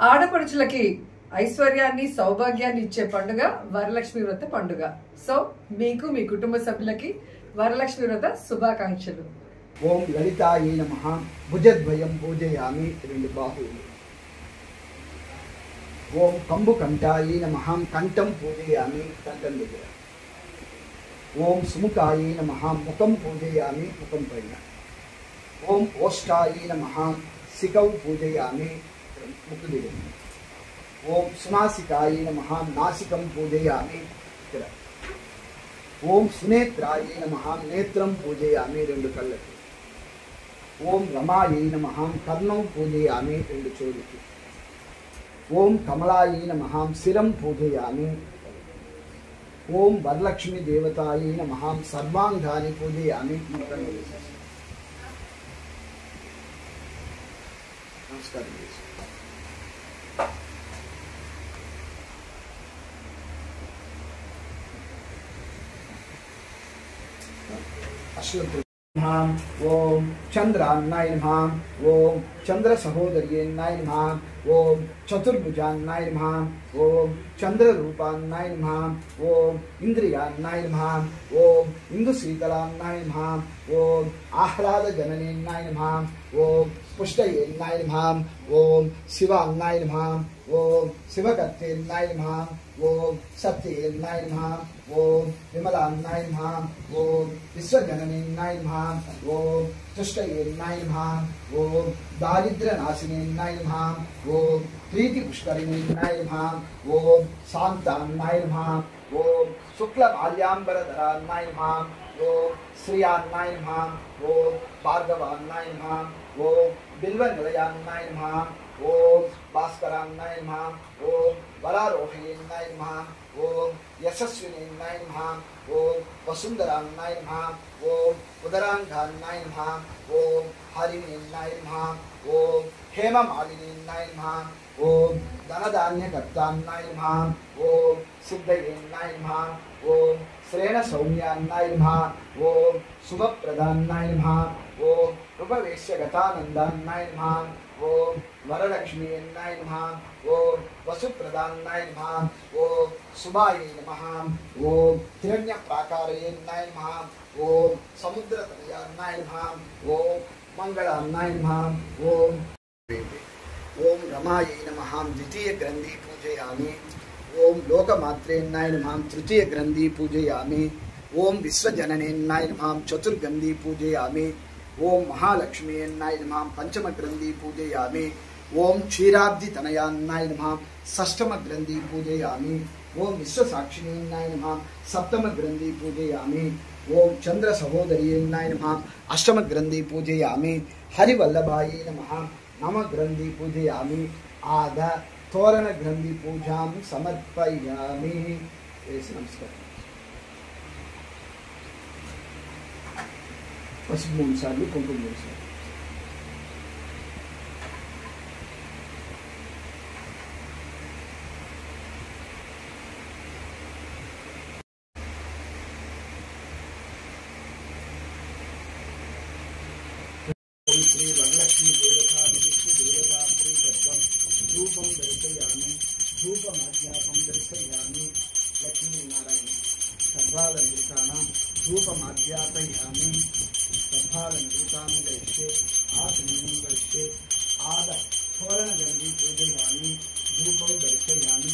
ఆడపడుచులకి ఐశ్వర్యాన్ని సౌభాగ్యాన్ని ఇచ్చే పండుగ వరలక్ష్మి వ్రత పండుగ. సో మీకు మీ కుటుంబ సభ్యులకి వరలక్ష్మి వ్రత శుభాకాంక్షలు. ఓం లలితాయై నమః. భుజద్వయం పూజయామి, రెండు బాహువులు. ఓం కంబుకంఠాయై నమః. కంఠం పూజయామి, కంఠం దగ్గర. ఓం సుముఖాయై నమః. ముఖం పూజయామి, ముఖం పైన. ఓం ఓష్టాయై నమః. శిఖౌ పూజయామి, ముక్కు దగ్గర. ఓం సునాసికాయై నమః. నాసికం పూజయామి, ఇక్కడ. ఓం సునేత్రాయై నమః. నేత్రం పూజయామి, రెండు కళ్ళకి. ఓం రమాయై నమః. కర్ణం పూజయామి, రెండు చెవులకి. ఓం కమలాయై నమః. శిరం పూజయామి. ఓం వరలక్ష్మి దేవతాయై నమః. సర్వాంగాన్ని పూజయామి. నమస్కారం. ఓం చంద్రాన్నాయ నమః. ఓం చంద్ర సహోదర్యేన్నాయ నమః. ఓం చతుర్భుజాన్నాయ నమః. ఓం చంద్రరూపాన్నాయ నమః. ఓం ఇంద్రియాన్నాయ నమః. ఓం ఇందుశీతలాన్నాయ నమః. ఓం ఆహ్లాదజననేన్నాయ నమః. ఓం పుష్టయేన్నాయ నమః. ఓం శివాన్నాయ నమః. ఓం శివకర్తేన్నాయ నమః. ఓం సత్యేన్నాయ నమః. ఓం విమలాన్నాయ నమః. ఓం విశ్వజననేన్నాయ నమః. ఓం తుష్టయేన్నాయ నమః. ఓం దారిద్ర్యనాశినేన్నాయ నమః. ఓం ప్రీతిపుష్కరిణేన్నాయ నమః. ఓం శాంతాన్నాయ నమః. ఓం శుక్లమాల్యాంబరధరాన్నాయ నమః. ఓం శ్రియాన్నాయ నమః. ఓం భార్గవాన్నాయ నమః. ఓం బిల్వనిలయాన్నాయ నమః. ఓం భాస్కరాన్నాయ నమః. ఓం వరారోహయేన్నాయ నమః. ఓం యశస్వినేన్నాయ నమః. ఓం వసుంధరాన్నాయ నమః. ఓం ఉదరాంగాన్నాయ నమః. ఓం హరిణేన్నాయ నమః. ఓం హేమమాలినేన్నాయ నమః. ఓం ధనధాన్యకర్తాన్నాయ నమః. ఓం సిద్ధయేన్నాయ నమః. ఓం శ్రేణ సౌమ్యాన్నాయ నమః. ఓం శుభప్రదాన్నాయ నమః. ఓం ఉపవేశ్యగతానందాన్నాయ నమః. ఓం వరలక్ష్మీయన్నాయ నమః. ఓం వసుప్రదాన్నాయ నమః. ఓం శుభాయై నమః. ఓం హిరణ్యప్రాకారయేన్నాయ నమః. ఓం సముద్రతనయాన్నాయ నమః. ఓం మంగళాన్నాయ నమః. ఓం ఓం రమాయై నమః. ద్వితీయ గ్రంథి పూజయామి. ఓం లోకమాత్రేన్నాయ నమః. తృతీయ గ్రంథి పూజయామి. ఓం విశ్వజననేన్నాయ నమః. చతుర్గంధి పూజయామి. ఓం మహాలక్ష్మీయన్నాయ నమః. పంచమ గ్రంథి పూజయామి. ఓం క్షీరాబ్ది తనయాన్నాయ నమః. షష్టమ గ్రంథి పూజయామి. ఓం విశ్వసాక్షిణీయన్నాయ నమః. సప్తమ గ్రంథి పూజయామి. ఓం చంద్ర సహోదర్యేన్నాయ నమః. అష్టమ గ్రంథి పూజయామి. హరివల్లభాయై నమః. నవ గ్రంథి పూజయామి. ఆద తోరణ గ్రంథి పూజాం సమర్పయామి. నమస్కారం. పసుపు 3 సార్లు, కుంకుమ 3 సార్లు. ఓం శ్రీ వరలక్ష్మి దేవతా విష్ణు దేవతా ప్రీతత్వం రూపం దర్శయామి. ధూపమాధ్యాపం దర్శయామి. లక్ష్మీనారాయణ సర్వాలంకృతానాం ధూపమాధ్యాపయామి. సర్వాలంకృతాన్ని గరిష్టే ఆసనం గరిష్టే ఆద తోరణగంధి పూజయామి. ధూపం దర్శయామి.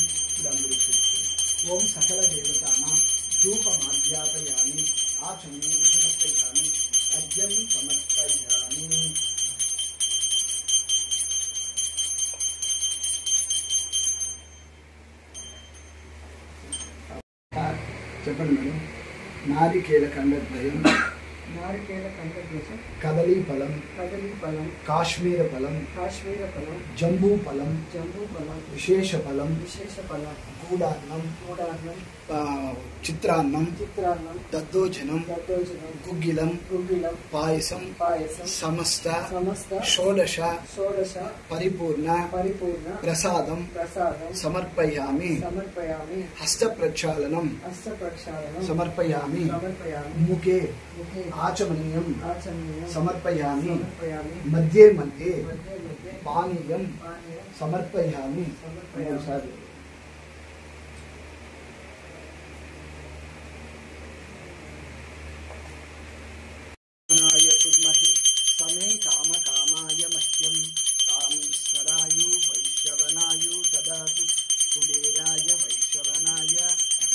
ఓం సకల దేవతానాం ధూపమాధ్యాపయామి. ఆచమనం సమర్పయామి. అర్ఘ్యం సమర్పయామి. చెప్పండి మేడం. నారికేల ఖండద్వయం. నారికేల కంఠద్వయం. కదలీ ఫలం. కదలీ ఫలం. కాశ్మీర ఫలం. కాశ్మీర ఫలం. జంబూ ఫలం. జంబూ ఫలం. విశేష ఫలం. విశేష ఫలం. గూడాన్నం. గూడాన్నం. చిత్రాన్నం. చిత్రాన్నం. దద్దోజనం. దద్దోజనం. గుగ్గిలం. గుగ్గిలం. పాయసం. పాయసం. సమస్త సమస్త షోడశ షోడశ పరిపూర్ణ పరిపూర్ణ ప్రసాదం ప్రసాదం సమర్పయామి. సమర్పయామి. హస్త ప్రక్షాళనం హస్త ప్రక్షాళనం సమర్పయామి. సమర్పయామి. ముఖే ముఖే ఆచమనీయం ఆచమనీయం సమర్పయామి. సమర్పయామి. మధ్యే మధ్యే మధ్య మధ్య పానీయం పానీయం సమర్పయామి ఒకసారి సమే కామ కామాయ మహ్యం కామేశ్వరాయు వైశ్రవణాయు తదాతు కుబేరాయ వైశ్రవణాయ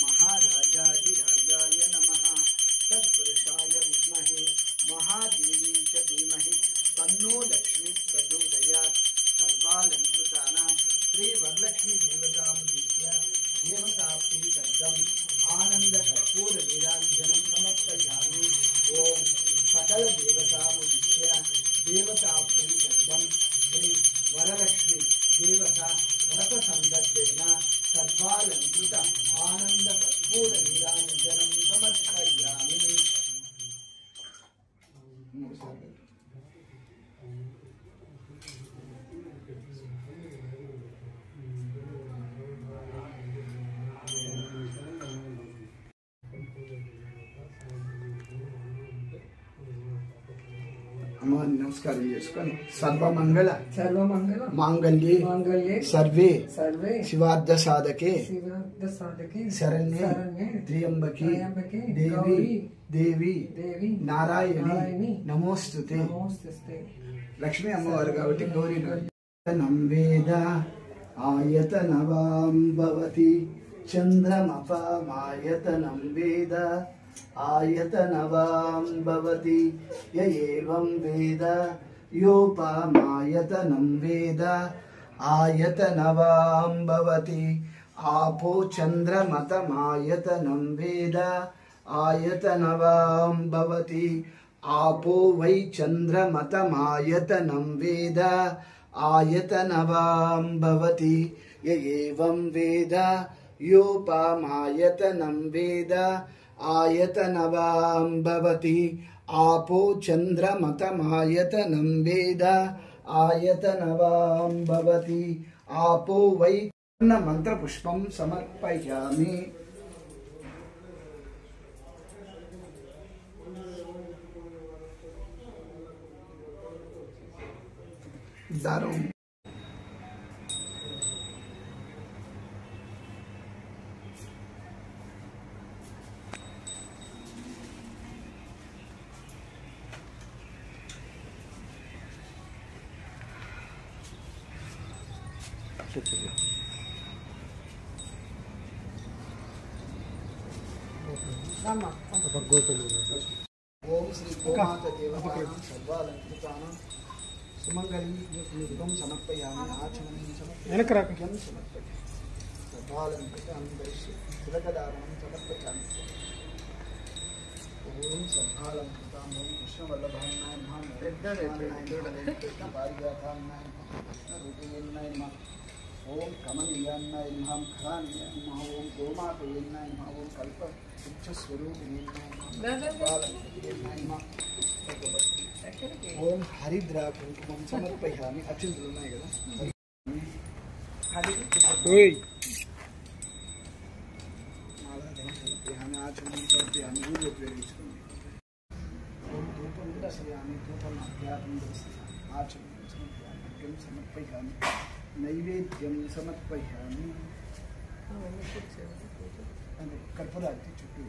మహారాజాధిరాజాయ నమః తత్పురుషాయ విద్మహే మహాదేవీ చ ధీమహి తన్నో లక్ష్మీ ప్రచోదయాత్ సర్వాలంకృతానాం శ్రీ వరలక్ష్మీ దేవతాముద్య దేవతా ప్రీతర్థం ఆనంద కర్పూర నీరాంజనం సమర్పయామి. ఓం సకల దేవతాముద్య దేవతా ప్రీతర్థం శ్రీ వరలక్ష్మీ దేవత వ్రత సందర్భేన సర్వాలంకృత ఆనంద కర్పూర నీరాంజనం సమర్పయామి. అమ్మవారిని నమస్కారం చేసుకొని సర్వమంగళ సర్వమంగళ మాంగళ్యే మాంగళ్యే సర్వే సర్వే శివార్థ సాధకే శివార్థ సాధకే శరణ్యే శరణ్యే త్ర్యంబకే త్ర్యంబకే దేవి గౌరీ దేవి దేవి నారాయణి నారాయణి నమోస్తుతే. నమోస్తుతే. లక్ష్మీ అమ్మవారు కాబట్టి గౌరీ నం వేద ఆయతనవాం భవతి చంద్రమపామాయతనం వేద ఆయతనవాం భవతి య ఏవం వేద యోపామాయతనం వేద ఆయతనవాం భవతి ఆపో చంద్రమతమాయతనం వేద ఆయతనవాం భవతి ఆపో వై చంద్రమతమాయతనం వేద ఆయతనవాం భవతి య ఏవం వేద యోపామాయతనం వేద ఆయతనవాం భవతి ఆపో చంద్రమతమాయతనం వేద ఆయతనవాం భవతి ఆపో వై మంత్రపుష్పం సమర్పయామి. దారం ఓం శ్రీ గోమాత దేవతానాం సర్వాలంకృతానాం సుమంగళీం సమర్పయామి. ఆచమనం సమర్పయామి. సర్వాలంకృతాం దర్శి తిలకదానం సమర్పయామి. ఓం సర్వాలంకృతాం ఓం కృష్ణవల్లభాయ నమః పారిజాతాయ నమః ఓం కమనీయాయ నమః ఖానీయాయ నమః ఓం గోమాతయే నమః ఓం కల్ప వృక్షస్వరూపిణే నమః ఓం హరిద్రా కుంకుమం సమర్పయామి. అక్షంతలు ఉన్నాయి కదా సమర్పయామి. ఆచమనం సమర్పయామి. ఊరు ఉపయోగించుకోండి. ఓం ధూపం దర్శయామి. ధూపం అధ్యాపం దర్శయామి. ఆచమనం సమర్పయామి. అర్ఘ్యం సమర్పయామి. నైవేద్యం సమర్పయామి. అంటే కర్పూరార్తి చుట్టూ